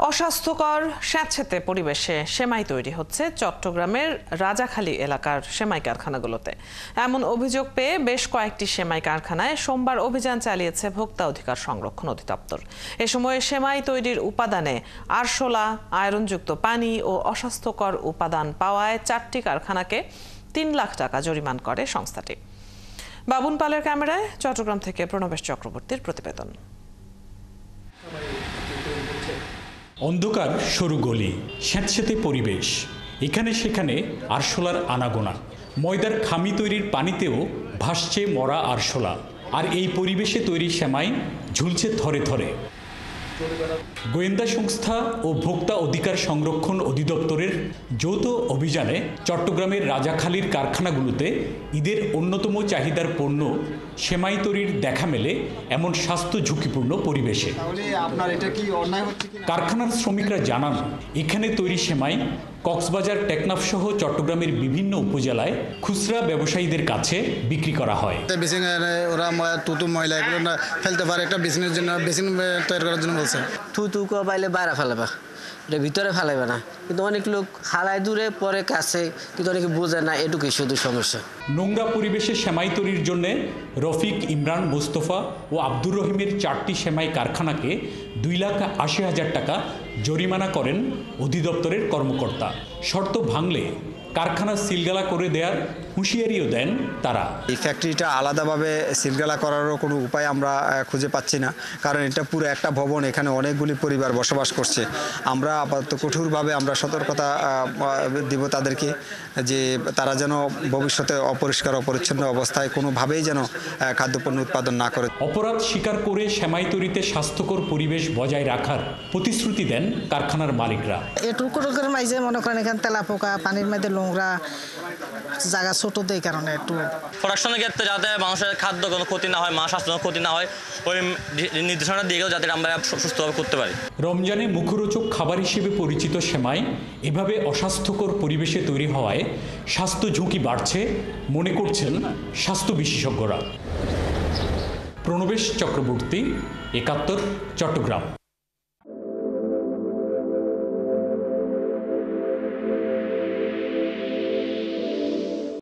অস্বাস্থ্যকর স্যাঁতসেঁতে পরিবেশে সেমাই তৈরি হচ্ছে চট্টগ্রামের রাজাখালী এলাকার সেমাই কারখানাগুলোতে। এমন অভিযোগ পেয়ে বেশ কয়েকটি সেমাই কারখানায় সোমবার অভিযান চালিয়েছে ভোক্তা অধিকার সংরক্ষণ অধিদপ্তর। এ সময় সেমাই তৈরির উপাদানে আরশোলা, আয়রনযুক্ত পানি ও অস্বাস্থ্যকর উপাদান পাওয়ায় 4টি কারখানাকে 3 লাখ টাকা জরিমানা করে সংস্থাটি। বাবুন পালের ক্যামেরায় চট্টগ্রাম থেকে প্রণবেশ চক্রবর্তীর প্রতিবেদন। অন্ধকার সরু গলি, স্যাঁতসেঁতে পরিবেশ, এখানে সেখানে আরশোলার আনাগোনা। ময়দার খামি তৈরির পানিতেও ভাসছে মরা আরশোলা। আর এই পরিবেশে তৈরি সেমাই ঝুলছে থরে থরে। গোয়েন্দা সংস্থা ও ভোক্তা অধিকার সংরক্ষণ অধিদপ্তরের যৌথ অভিযানে চট্টগ্রামের রাজাখালীর কারখানাগুলোতে ঈদের অন্যতম চাহিদার পণ্য সেমাই তৈরির দেখা মেলে এমন স্বাস্থ্য ঝুঁকিপূর্ণ পরিবেশে। কারখানার শ্রমিকরা জানান, এখানে তৈরি সেমাই কক্সবাজার, টেকনাফ সহ চট্টগ্রামের বিভিন্ন উপজেলায় খুচরা ব্যবসায়ীদের কাছে বিক্রি করা হয়। ওরা তুতু ময়লা এগুলো না ফেলতে পারে, একটা বেসিনের জন্য, বেসিন তৈরি করার জন্য বলছে। থুতু পাইলে বাইরে ফেলাবা, এটা ভিতরে ফেলাবে না। কিন্তু অনেক লোক হালায় দূরে পরে কাছে, কিন্তু অনেকে বোঝে না, এটুকুই শুধু সমস্যা। নোংরা পরিবেশে সেমাই তৈরির জন্য রফিক, ইমরান, মোস্তফা ও আব্দুর রহিমের 4টি সেমাই কারখানাকে 2,80,000 টাকা জরিমানা করেন অধিদপ্তরের কর্মকর্তা। শর্ত ভাঙলে কারখানা সিলগালা করে দেওয়ার হুঁশিয়ারিও দেন তারা। এই ফ্যাক্টরিটা আলাদাভাবে সিলগালা করারও কোনো উপায় আমরা খুঁজে পাচ্ছি না, কারণ এটা পুরো একটা ভবন, এখানে অনেকগুলি পরিবার বসবাস করছে। আমরা আপাতত কঠোরভাবে আমরা সতর্কতা দিব তাদেরকে, যে তারা যেন ভবিষ্যতে অপরিষ্কার অপরিচ্ছন্ন অবস্থায় কোনোভাবেই যেন খাদ্যপণ্য উৎপাদন না করে। অপরাধ স্বীকার করে সেমাই তৈরিতে স্বাস্থ্যকর পরিবেশ বজায় রাখার প্রতিশ্রুতি দেন কারখানার মালিকরা। এটুকু রোগের মাঝে মনে করেন এখানে তেলা পোকা, পানির মধ্যে নোংরা, জায়গা ছোট, এই কারণে একটু প্রোডাকশনের ক্ষেত্রে যাতে মানুষের খাদ্য কোনো ক্ষতি না হয়, স্বাস্থ্য ক্ষতি না হয়, ওই নির্দেশনা দিয়েও যাতে আমরা সুস্থভাবে করতে পারি। রমজানে মুখরোচক খাবার হিসেবে পরিচিত সেমাই এভাবে অস্বাস্থ্যকর পরিবেশে তৈরি হওয়ায় স্বাস্থ্য ঝুঁকি বাড়ছে মনে করছেন স্বাস্থ্য বিশেষজ্ঞরা। প্রণবেশ চক্রবর্তী, 71, চট্টগ্রাম।